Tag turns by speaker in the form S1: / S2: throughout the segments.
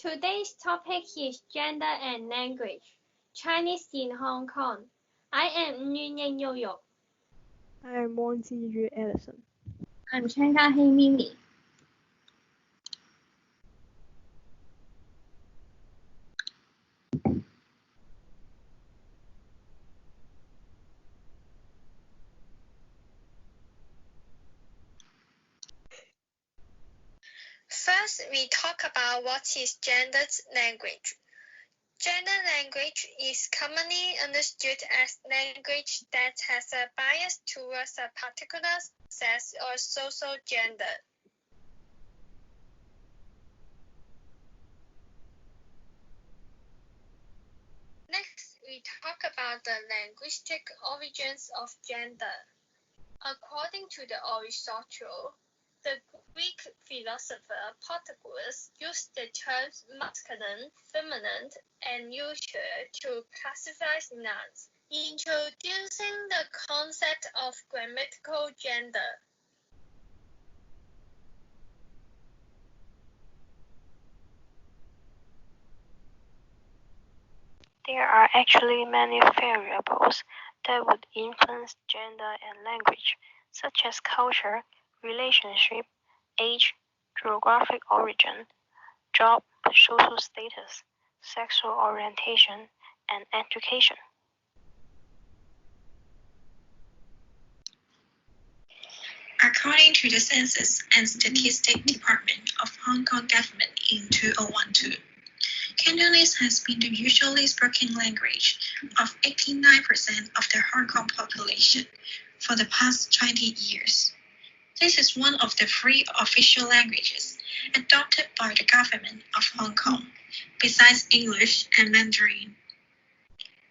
S1: Today's topic is gender and language. Chinese in Hong Kong. I am Nguyen Yo Yo.
S2: I am Wang Ziyu Ellison.
S3: I'm Changa Hei Mimi.
S4: First, we talk about what is gendered language. Gender language is commonly understood as language that has a bias towards a particular sex or social gender. Next, we talk about the linguistic origins of gender. According to the Aristotle, the Greek philosopher Protagoras used the terms masculine, feminine, and neutral to classify nouns, introducing the concept of grammatical gender.
S5: There are actually many variables that would influence gender and language, such as culture, relationship, age, geographic origin, job, social status, sexual orientation, and education.
S6: According to the Census and Statistics Department of Hong Kong government in 2012, Cantonese has been the usually spoken language of 89% of the Hong Kong population for the past 20 years. This is one of the 3 official languages adopted by the government of Hong Kong, besides English and Mandarin.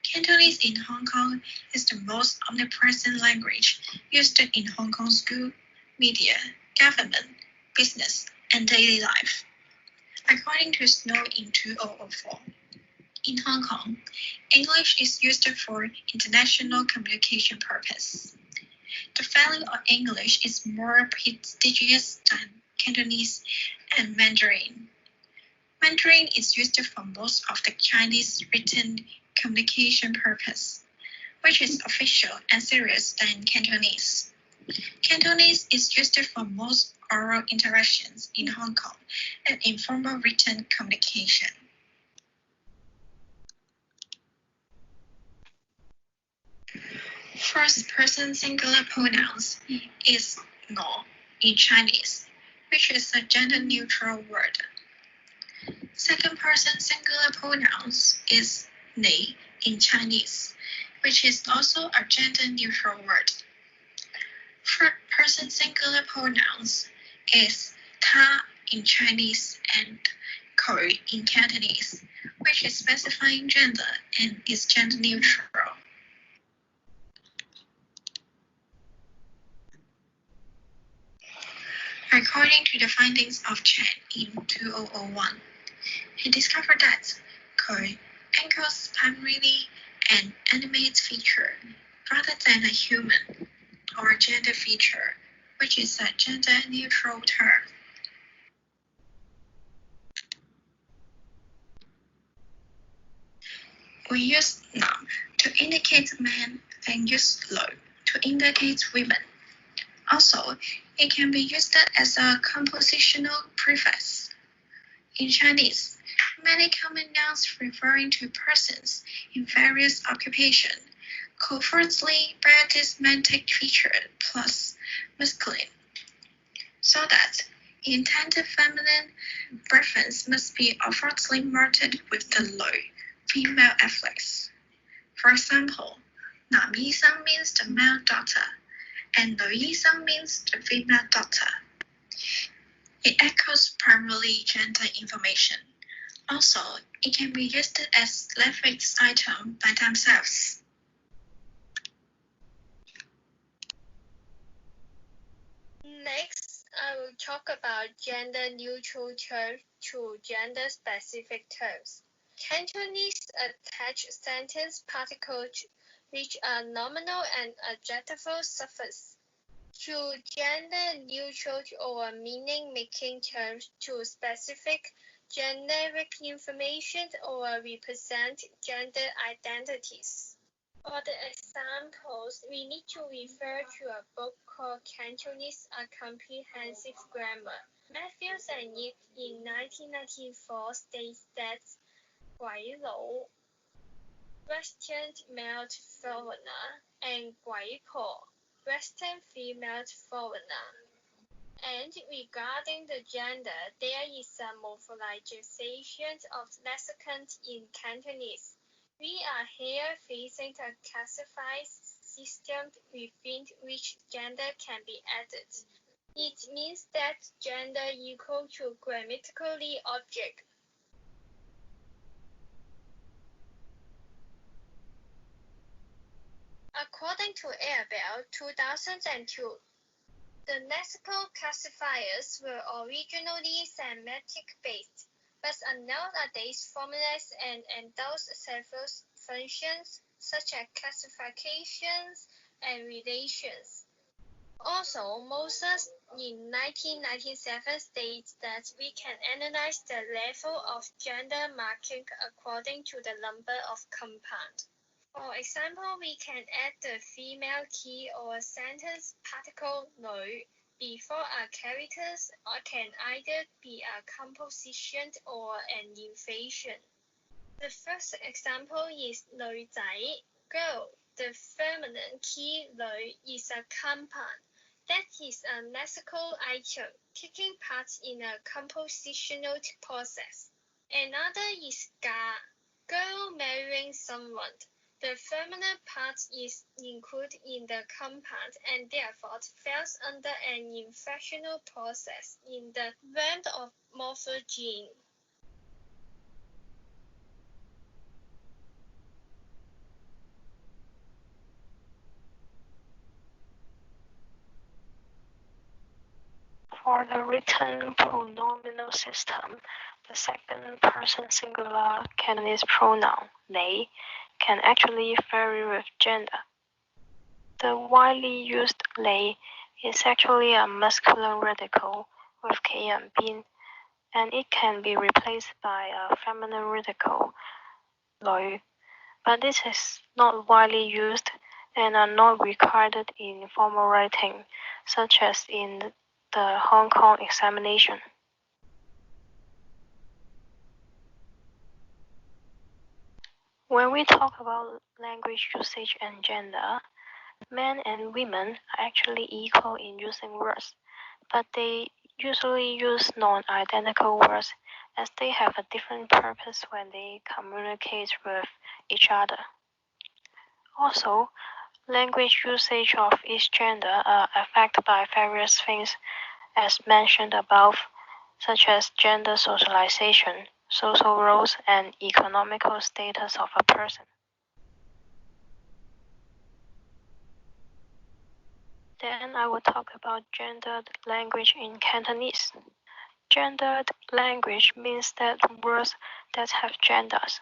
S6: Cantonese in Hong Kong is the most omnipresent language used in Hong Kong school, media, government, business, and daily life. According to Snow in 2004, in Hong Kong, English is used for international communication purpose. The value of English is more prestigious than Cantonese and Mandarin. Mandarin is used for most of the Chinese written communication purpose, which is official and serious than Cantonese. Cantonese is used for most oral interactions in Hong Kong and informal written communication. First person singular pronouns is 我 in Chinese, which is a gender-neutral word. Second person singular pronouns is 你 in Chinese, which is also a gender-neutral word. Third person singular pronouns is 他 in Chinese and 佢 in Cantonese, which is specifying gender and is gender neutral. According to the findings of Chen in 2001, he discovered that 佢 encores primarily an animate feature rather than a human or gender feature, which is a gender-neutral term. We use 男 to indicate men and use 女 to indicate women. Also, it can be used as a compositional prefix. In Chinese, many common nouns referring to persons in various occupations covertly bear this semantic feature plus masculine, so that the intended feminine reference must be overtly marked with the 女 female affix. For example, 男醫生 means the male doctor, and 女醫生 means the female doctor. It echoes primarily gender information. Also, it can be used as lexical items by themselves.
S4: Next, I will talk about gender-neutral terms to gender-specific terms. Cantonese attach sentence particles which are nominal and adjectival suffix to gender-neutral or meaning-making terms to specific generic information or represent gender identities. For the examples, we need to refer to a book called Cantonese: A Comprehensive Grammar. Matthews and Yip in 1994 states that 鬼佬 Western male foreigner and 鬼婆 Western female foreigner. And regarding the gender, there is a morphologisation of lexicon in Cantonese. We are here facing a classified system within which gender can be added. It means that gender equal to grammatically object. According to Airbell 2002, the lexical classifiers were originally semantic-based, but are nowadays formalized and endorse several functions such as classifications and relations. Also, Moses in 1997 states that we can analyze the level of gender marking according to the number of compounds. For example, we can add the female key or sentence particle "女" before a character or can either be a composition or an invasion. The first example is 女仔 girl. The feminine key 女 is a compound. That is a lexical item taking part in a compositional process. Another is 嫁 girl marrying someone. The feminine part is included in the compound and therefore falls under an inflectional process in the realm of morphology.
S5: For the written pronominal system, the second person singular Cantonese pronoun, 你, can actually vary with gender. The widely used 你 is actually a masculine radical with k and bin, and it can be replaced by a feminine radical, 女, but this is not widely used and are not required in formal writing, such as in the Hong Kong examination. When we talk about language usage and gender, men and women are actually equal in using words, but they usually use non-identical words as they have a different purpose when they communicate with each other. Also, language usage of each gender are affected by various things as mentioned above, such as gender socialization, social roles, and economical status of a person. Then I will talk about gendered language in Cantonese. Gendered language means that words that have genders,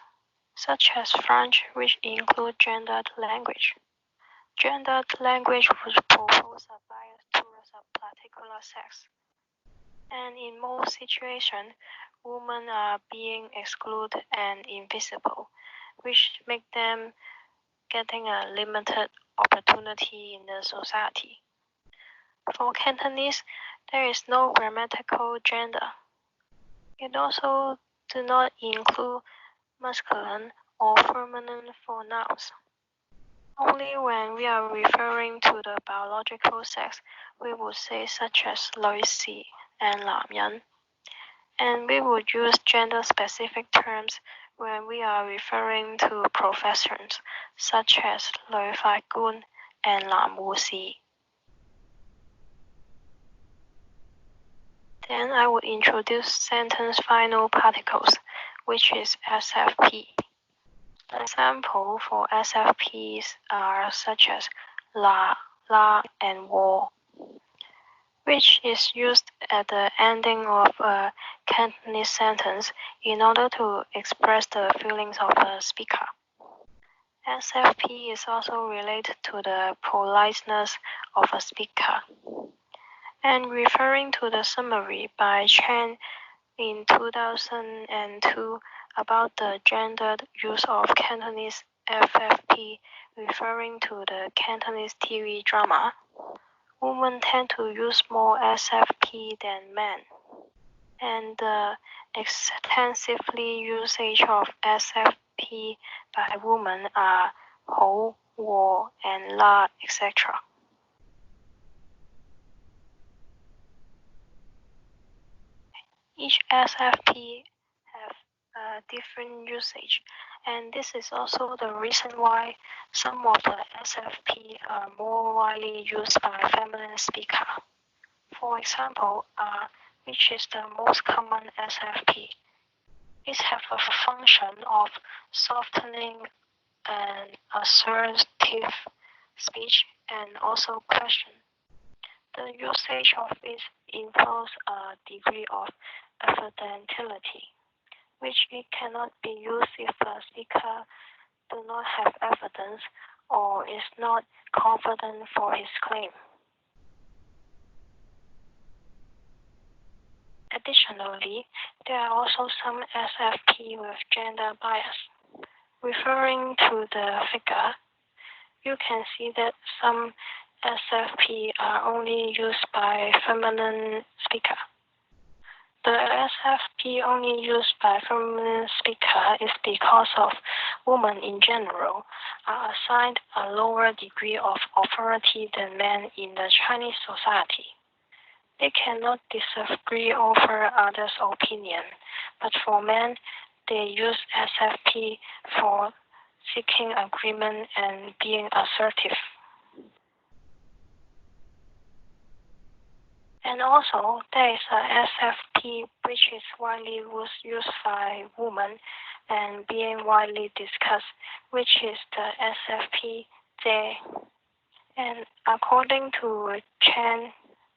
S5: such as French, which include gendered language. Gendered language would propose a bias towards a particular sex. And in most situations, women are being excluded and invisible, which make them getting a limited opportunity in the society. For Cantonese, there is no grammatical gender. It also do not include masculine or feminine for nouns. Only when we are referring to the biological sex, we would say such as 女士 and 男人. And we would use gender-specific terms when we are referring to professions, such as 女法官 and 男護士. Then I would introduce sentence final particles, which is SFP. Example for SFPs are such as la, and wo, which is used at the ending of a Cantonese sentence in order to express the feelings of the speaker. SFP is also related to the politeness of a speaker. And referring to the summary by Chen in 2002 about the gendered use of Cantonese FFP, referring to the Cantonese TV drama. Women tend to use more SFP than men, and the extensively usage of SFP by women are Ho, Wo, and La, etc. Each SFP have a different usage, and this is also the reason why some of the SFP are more widely used by feminine speakers. For example, which is the most common SFP. It has a function of softening and assertive speech and also question. The usage of it involves a degree of evidentiality, which it cannot be used if the speaker do not have evidence or is not confident for his claim. Additionally, there are also some SFP with gender bias. Referring to the figure, you can see that some SFP are only used by feminine speakers. The SFP only used by feminine speakers is because of women in general are assigned a lower degree of authority than men in the Chinese society. They cannot disagree over others' opinion, but for men, they use SFP for seeking agreement and being assertive. And also, there is a SFP which is widely used by women and being widely discussed, which is the SFP they. And according to Chen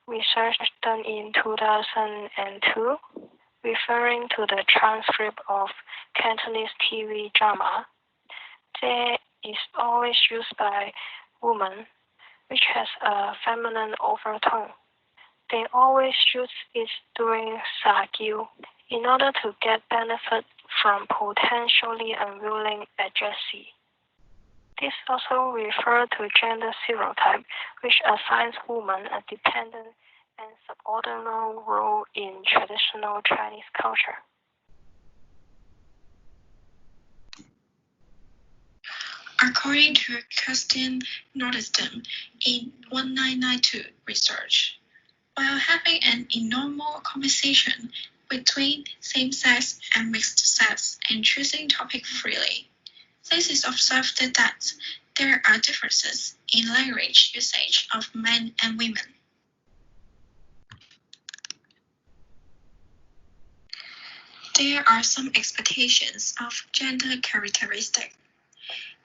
S5: research done in 2002, referring to the transcript of Cantonese TV drama, there is always used by women, which has a feminine overtone. They always use it during Sagyu in order to get benefit from potentially unwilling agency. This also refers to gender stereotype, which assigns women a dependent and subordinate role in traditional Chinese culture.
S6: According to Kirsten Nordstrom in 1992 research, while having an informal conversation between same-sex and mixed-sex and choosing topic freely, this is observed that there are differences in language usage of men and women. There are some expectations of gender characteristics.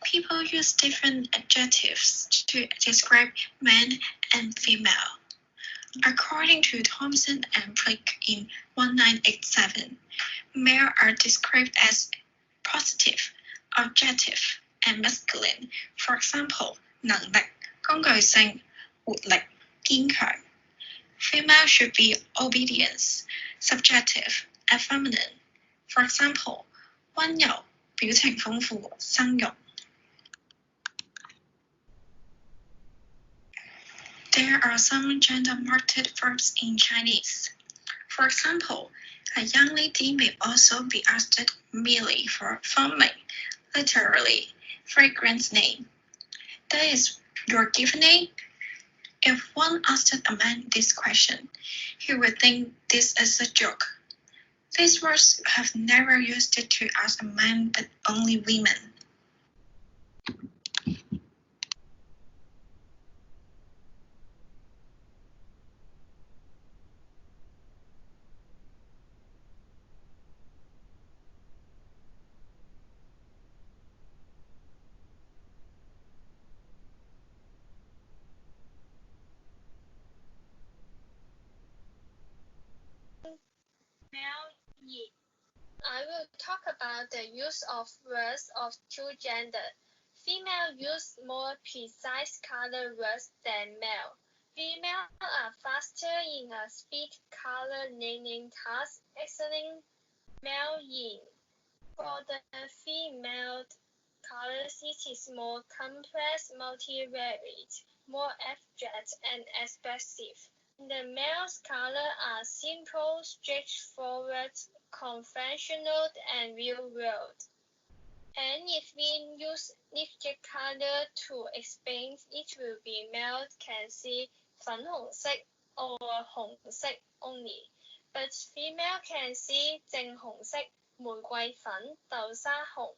S6: People use different adjectives to describe men and female. According to Thompson and Prick in 1987, male are described as positive, objective, and masculine. For example, 能力、工具性、活力、堅強。Female should be obedience, subjective, and feminine. For example, 溫柔、表情豐富、生育。There are some gender-marked verbs in Chinese. For example, a young lady may also be asked merely for forming, literally, fragrance name. That is your given name? If one asked a man this question, he would think this is a joke. These words have never used it to ask a man but only women.
S4: I will talk about the use of words of two genders. Female use more precise color words than male. Females are faster in a speed color naming task, excelling male in. For the female colors, it is more complex, multivariate, more abstract, and expressive. The male's colors are simple, straightforward, conventional, and real-world. And if we use lipstick color to explain, it will be male can see 粉紅色 or 紅色 only, but female can see 正紅色、玫瑰粉、豆沙紅、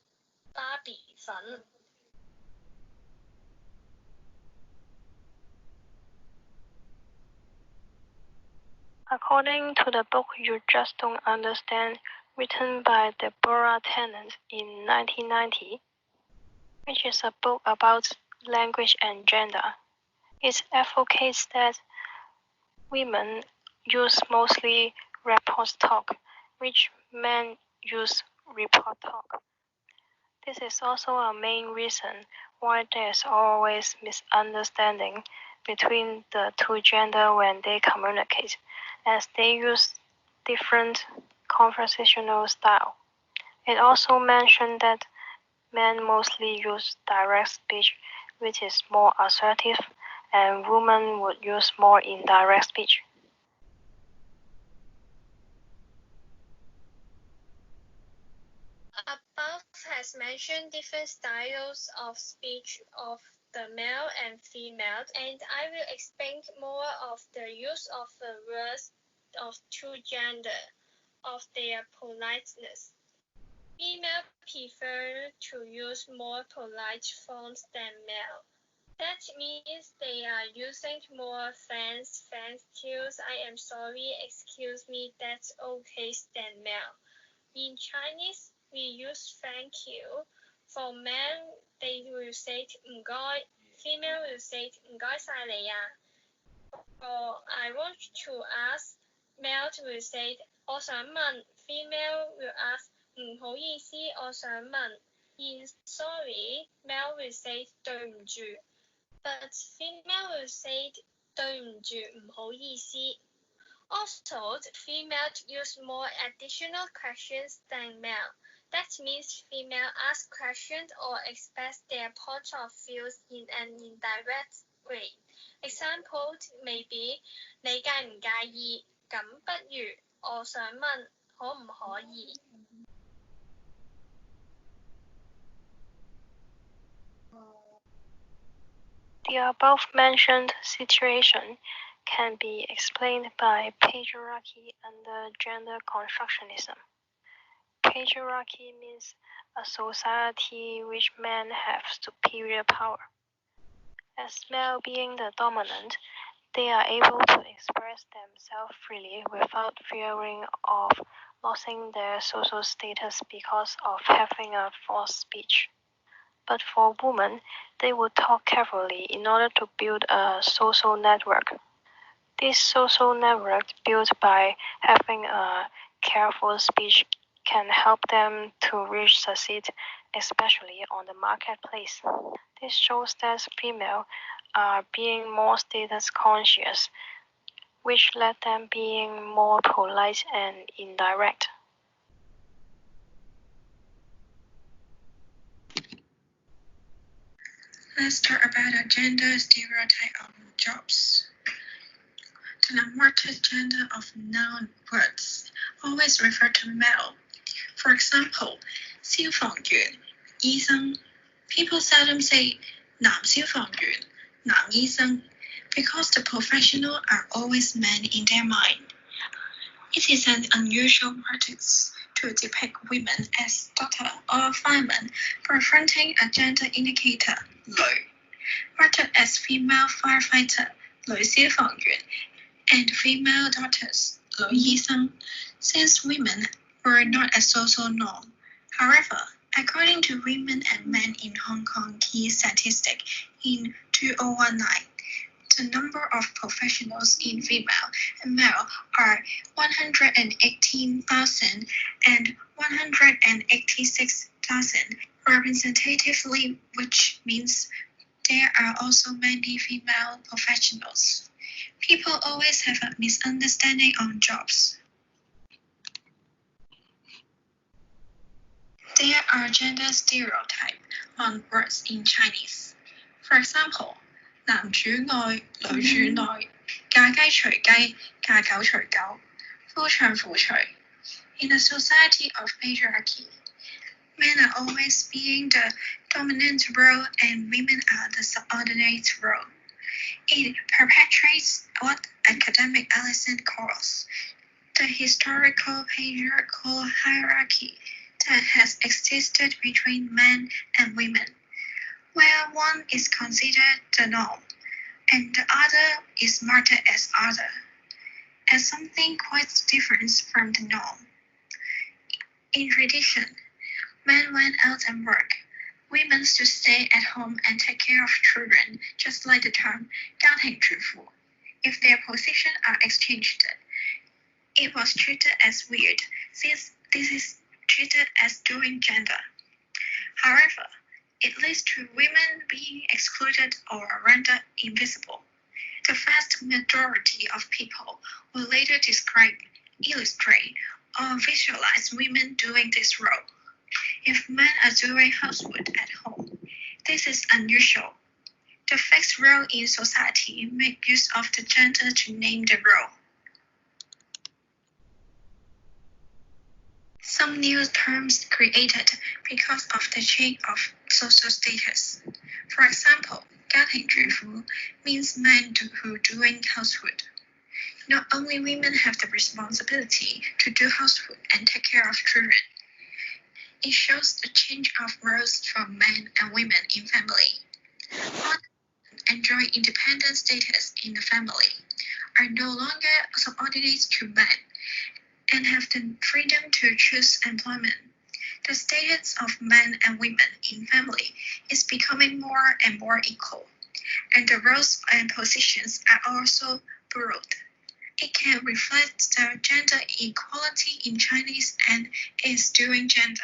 S4: 芭比粉。
S5: According to the book You Just Don't Understand, written by Deborah Tennant in 1990, which is a book about language and gender, it advocates that women use mostly rapport talk, which men use report talk. This is also a main reason why there's always misunderstanding between the two genders when they communicate, as they use different conversational style. It also mentioned that men mostly use direct speech, which is more assertive, and women would use more indirect speech.
S4: Above has mentioned different styles of speech of the male and female, and I will explain more of the use of the words of two genders, of their politeness. Female prefer to use more polite forms than male. That means they are using more thanks yous, I am sorry, excuse me, that's okay than male. In Chinese, we use thank you. For men, they will say 唔該. Female will say 唔該晒你啊. Or I want to ask, male will say 我想問. Female will ask 唔好意思，我想問. In sorry, male will say 對唔住. But female will say 對唔住，唔好意思. Also, females use more additional questions than male. That means females ask questions or express their point of views in an indirect way. Example may be 你介唔介意？咁不如我想問可唔可以？
S5: The above-mentioned situation can be explained by patriarchy under gender constructionism. Patriarchy means a society which men have superior power. As male being the dominant, they are able to express themselves freely without fearing of losing their social status because of having a false speech. But for women, they would talk carefully in order to build a social network. This social network built by having a careful speech can help them to succeed, especially on the marketplace. This shows that females are being more status conscious, which led them being more polite and indirect.
S6: Let's talk about a gender stereotype of jobs. The unmarked gender of noun words always refer to male. For example, 消防員, 醫生. People seldom say 男消防員, 男醫生, because the professionals are always men in their mind. It is an unusual practice to depict women as doctor or fireman, preferring a gender indicator 女, rather as female firefighter 女消防員 and female doctors 女醫生, since women were not a social norm. However, according to Women and Men in Hong Kong key statistic in 2019, the number of professionals in female and male are 118,000 and 186,000 representatively, which means there are also many female professionals. People always have a misunderstanding on jobs. There are gender stereotypes on words in Chinese. For example, 男主外女主內，嫁雞隨雞，嫁狗隨狗，夫唱婦隨。In a society of patriarchy, men are always being the dominant role and women are the subordinate role. It perpetuates what academic Allison calls the historical patriarchal hierarchy that has existed between men and women, where one is considered the norm and the other is marked as other, as something quite different from the norm. In tradition, men went out and worked. Women should stay at home and take care of children, just like the term 家庭主婦. If their positions are exchanged, it was treated as weird, since this is treated as doing gender. However, it leads to women being excluded or rendered invisible. The vast majority of people will later describe, illustrate, or visualize women doing this role. If men are doing housework at home, this is unusual. The fixed role in society make use of the gender to name the role. Some new terms created because of the change of social status. For example, 家庭主婦 means men who doing housework. Not only women have the responsibility to do housework and take care of children. It shows the change of roles from men and women in family. Women enjoy independent status in the family, are no longer subordinate to men, and have the freedom to choose employment. The status of men and women in family is becoming more and more equal, and the roles and positions are also broad. It can reflect the gender equality in Chinese and is doing gender.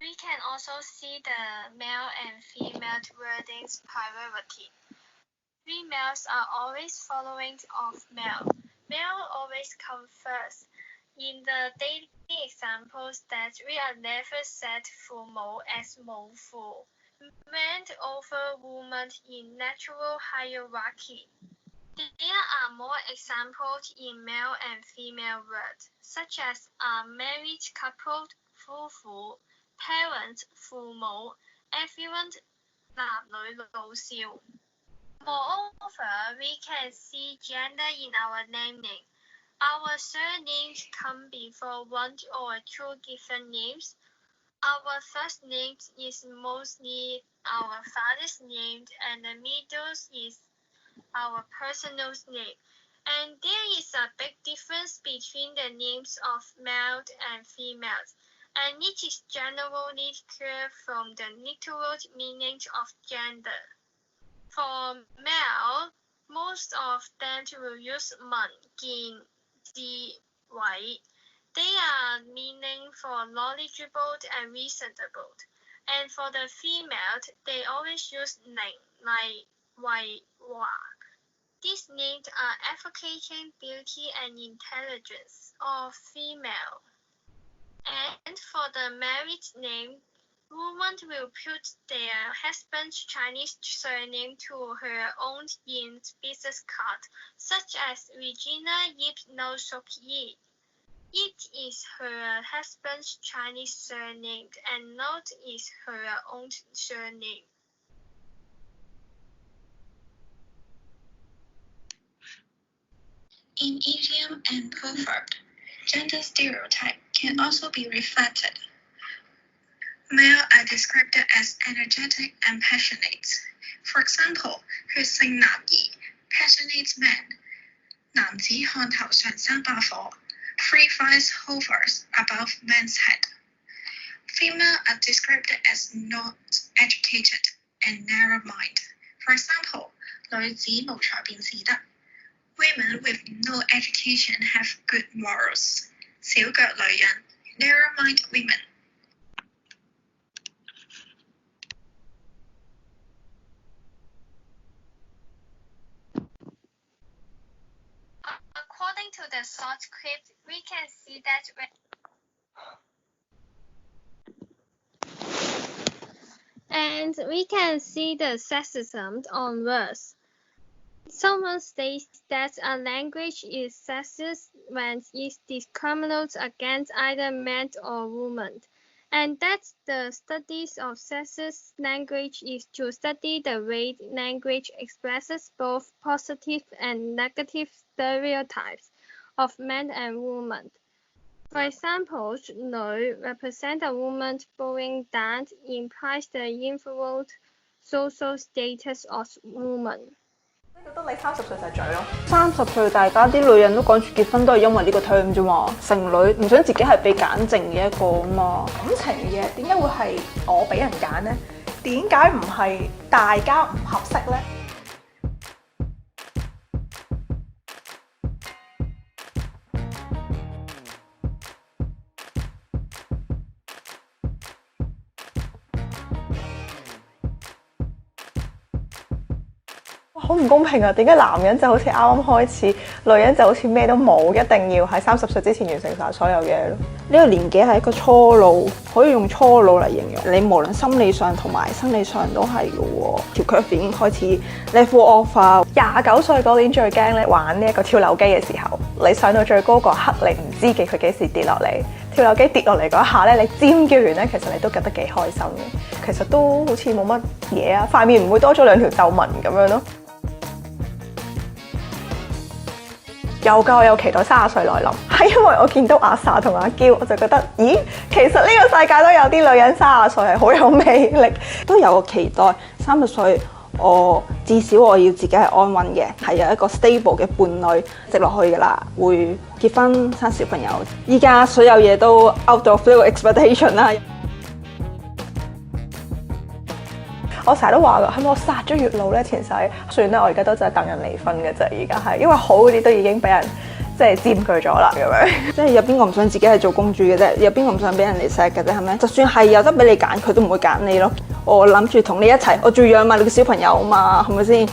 S1: We can also see the male and female wording's priority. Females are always following of male. Male always come first. In the daily examples that we are never set for mo as mo for. Men over women in natural hierarchy. There are more examples in male and female words, such as a married couple, 夫婦, parents, 父母, everyone, 男女老少. Moreover, we can see gender in our naming. Our surnames come before one or two different names. Our first name is mostly our father's name, and the middle is our personal name. And there is a big difference between the names of males and females, and it is generally clear from the literal meaning of gender. For male, most of them will use 文見智慧. They are meaning for knowledgeable and reasonable. And for the female, they always use 寧麗慧華. These names are advocating beauty and intelligence of female. And for the married name, women will put their husband's Chinese surname to her own in business card, such as Regina Yip No Sok Yi. It is her husband's Chinese surname and not is her own surname.
S6: In idiom and proverb, gender stereotype can also be reflected. Male are described as energetic and passionate. For example, 血性男兒 passionate man, 男子漢頭上生把火 free fires hovers above man's head. Female are described as not agitated and narrow mind. For example, 女子無才便是德 Women with no education have good morals. 小腳女人 narrow mind women.
S1: According to the short clip, we can see that and we can see the sexism on words. Someone states that a language is sexist when it discriminates against either men or women, and that the studies of sexist language is to study the way language expresses both positive and negative stereotypes of men and women. For example, no represent a woman bowing down implies the inferior social status of woman.
S7: 覺得你30歲就係嘴咯，30歲大家啲女人都趕住結婚都係因為呢個 term 啫嘛，剩女唔想自己係被揀剩嘅一個啊嘛。
S8: 感情嘅點解會係我俾人揀呢？點解唔係大家唔合適呢？好唔公平啊！點解男人就好似啱啱開始，女人就好似咩都冇，一定要喺30歲之前完成晒所有嘢咯？
S7: 呢個年紀係一個初老，可以用初老嚟形容。你無論心理上同埋生理上都係嘅喎，條 curve 已經開始 level off 啊。
S8: 29歲嗰年最驚咧玩呢一個跳樓機嘅時候，你上到最高嗰刻，你唔知嘅佢幾時跌落嚟。跳樓機跌落嚟嗰一下咧，你尖叫完咧，其實你都覺得幾開心嘅。其實都好似冇乜嘢啊，塊面唔會多咗2條皺紋咁樣咯。有㗎，我有期待30歲來臨，係因為我見到阿 sa 同阿嬌，我就覺得，咦，其實呢個世界都有啲女人30歲係好有魅力，
S7: 都有個期待。30歲，我至少我要自己係安穩嘅，係有一個 stable 嘅伴侶直落去㗎啦，會結婚生小朋友。依家所有嘢都 out of 呢個 expectation 啦。
S8: 我成日都話㗎，係咪我殺咗月老咧前世？算啦，我而家都就係等人離婚嘅啫，而家係因為好嗰啲都已經俾人即係佔據咗啦咁樣。
S7: 即係有邊個唔想自己係做公主嘅啫？有邊個唔想俾人哋錫嘅啫？係咪？就算係有得俾你揀，佢都唔會揀你咯。我諗住同你一齊，我仲要養埋你個小朋友啊嘛，係咪先？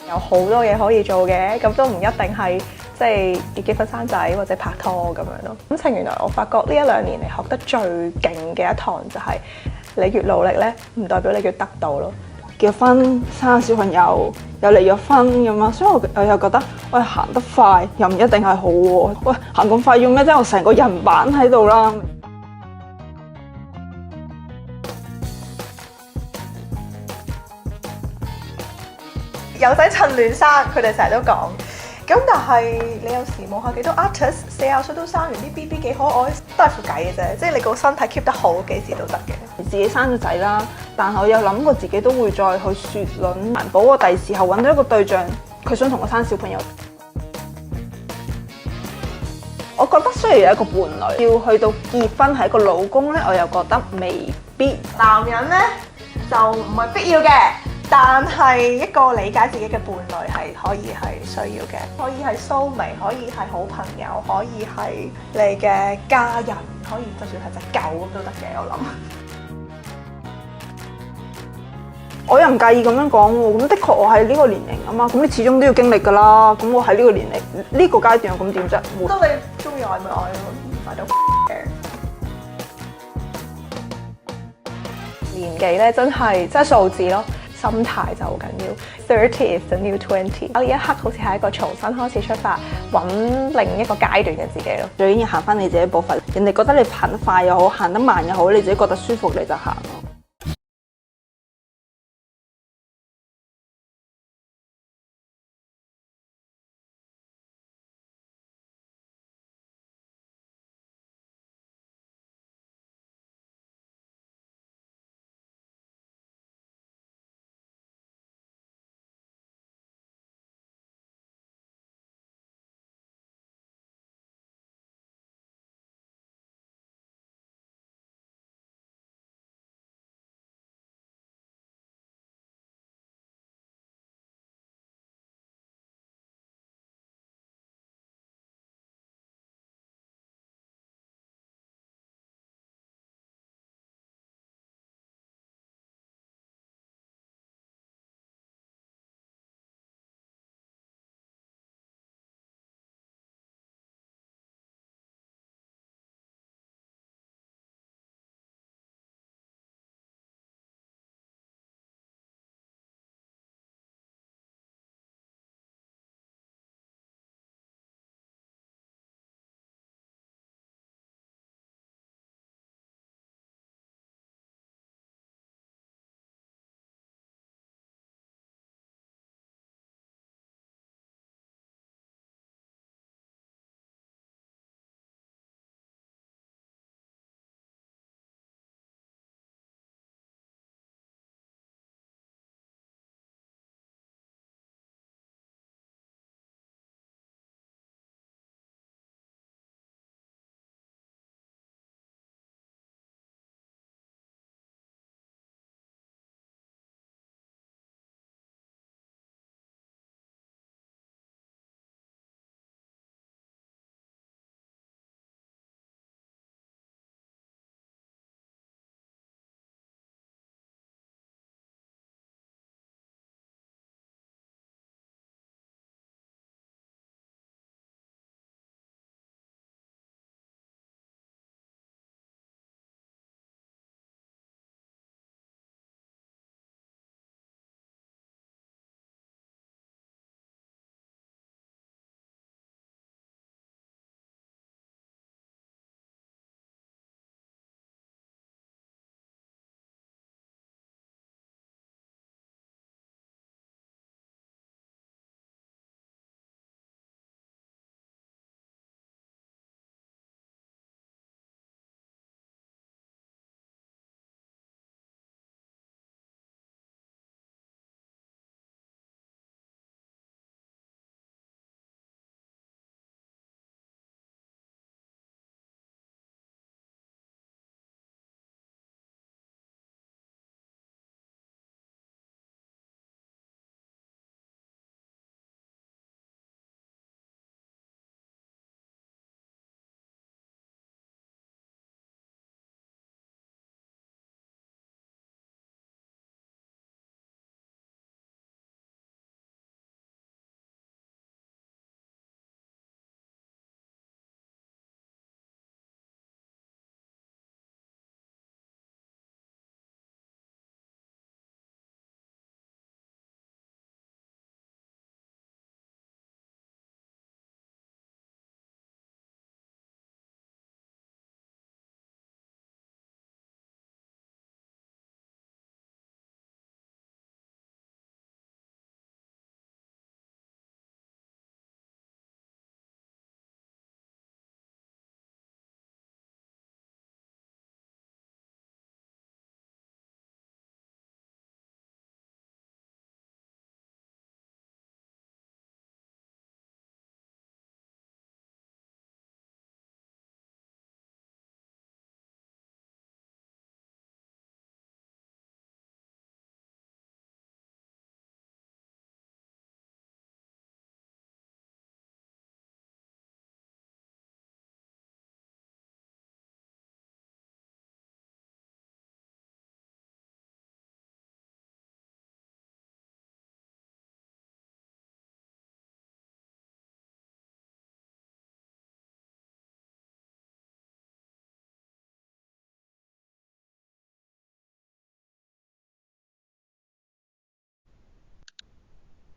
S8: 有好多嘢可以做嘅，咁都唔一定係即係要結婚生仔或者拍拖咁樣咯。感情原來我發覺呢1-2年嚟學得最勁嘅一堂就係你越努力咧，唔代表你越得到咯。
S7: 結婚生小朋友又離咗婚咁啊，所以我又覺得喂行得快又唔一定係好喎。喂行咁快要咩啫？我成個人板喺度啦。
S8: 有仔趁亂生，佢哋成日都講。咁但係你有時望下幾多 artist 40歲都生完啲 BB 幾可愛，都係副計嘅啫。即係你個身體 keep 得好，幾時都得嘅。
S7: 自己生咗仔啦，但係我有諗過自己都會再去雪卵環保我第時候揾到一個對象，佢想同我生小朋友。我覺得需要有一個伴侶，要去到結婚係一個老公咧，我又覺得未必。
S8: 男人咧就唔係必要嘅。但係一個理解自己嘅伴侶係可以係需要嘅，可以係soulmate，可以係好朋友，可以係你嘅家人，可以就算係隻狗咁都得嘅，我諗。
S7: 我又唔介意咁樣講喎，咁的確我係呢個年齡啊嘛，咁你始終都要經歷㗎啦。咁我喺呢個年齡呢個階段又咁點啫？
S8: 當你中意愛咪愛咯，唔係都嘅。年紀咧真係數字咯。心態就好緊要 ，30 is the new 20。呢一刻好似係一個重新開始出發，揾另一個階段嘅自己咯。
S7: 最緊要行翻你自己步伐，人哋覺得你行得快又好，行得慢又好，你自己覺得舒服你就行咯。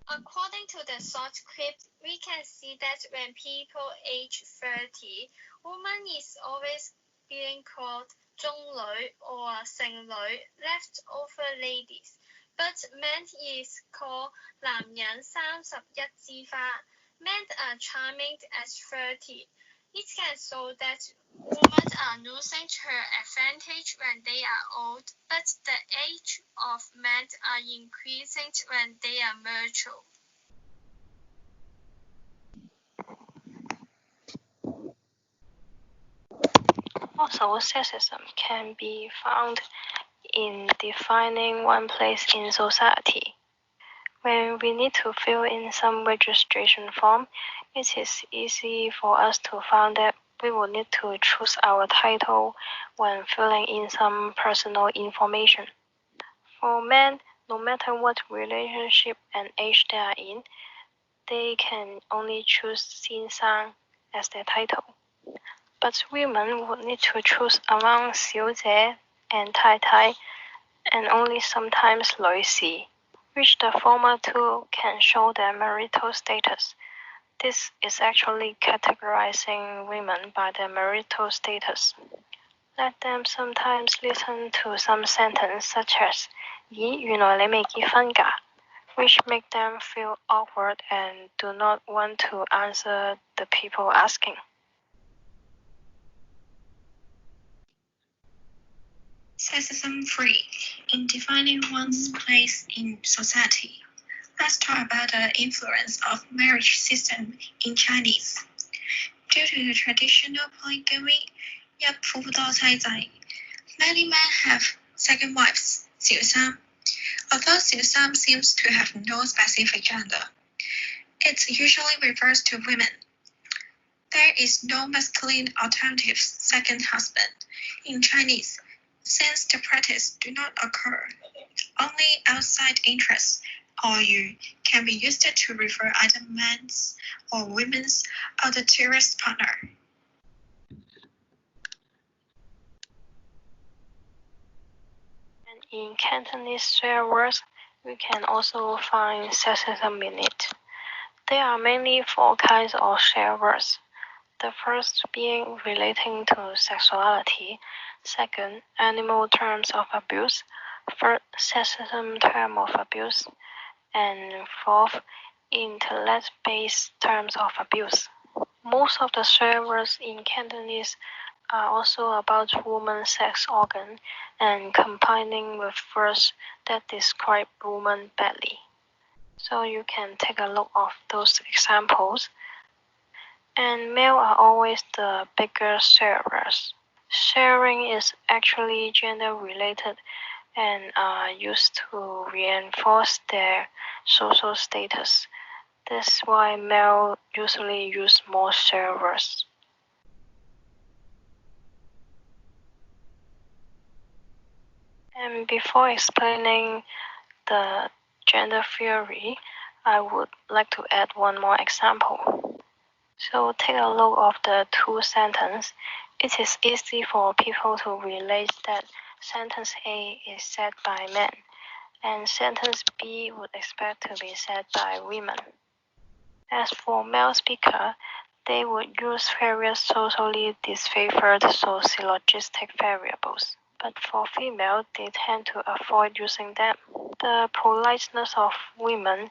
S1: According to the short clip, we can see that when people age 30, woman is always being called 中女 or 剩女, leftover ladies, but men is called 男人31枝花. Men are charming at 30. It can show that women are losing her advantage when they are old, but the age of men are increasing when they are mature.
S5: Also, sexism can be found in defining one place in society. When we need to fill in some registration form, it is easy for us to find that we will need to choose our title when filling in some personal information. For men, no matter what relationship and age they are in, they can only choose 先生 as their title. But women would need to choose among 小姐 and 太太, and only sometimes 女士, which the former two can show their marital status. This is actually categorizing women by their marital status. Let them sometimes listen to some sentence such as 咦，原來你未結婚㗎? Which make them feel awkward and do not want to answer the people asking.
S6: Sexism-free in defining one's place in society. Let's talk about the influence of marriage system in Chinese. Due to the traditional polygamy, 一夫多妻制, many men have second wives, 小三. Although 小三 seems to have no specific gender, it usually refers to women. There is no masculine alternative second husband in Chinese, since the practice do not occur. Only outside interests or you can be used to refer either men's or women's adulterous partner.
S5: And in Cantonese swear words, we can also find sexism in it. There are mainly 4 kinds of swear words. The first being relating to sexuality, second, animal terms of abuse, third, sexism term of abuse, and fourth, intellect-based terms of abuse. Most of the swear words in Cantonese are also about woman's sex organ and combining with words that describe woman badly. So you can take a look of those examples. And male are always the bigger sharers. Sharing is actually gender related and are used to reinforce their social status. That's why male usually use more sharers. And before explaining the gender theory, I would like to add one more example. So take a look of the 2 sentences. It is easy for people to relate that sentence A is said by men, and sentence B would expect to be said by women. As for male speaker, they would use various socially disfavored sociologistic variables. But for female, they tend to avoid using them. The politeness of women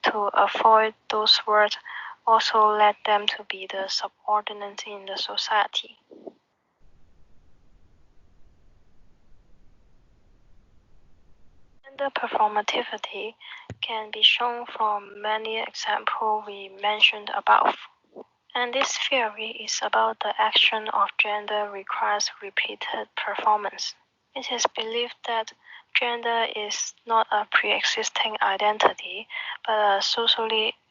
S5: to avoid those words also led them to be the subordinate in the society. Gender performativity can be shown from many examples we mentioned above. And this theory is about the action of gender requires repeated performance. It is believed that gender is not a pre-existing identity, but a socially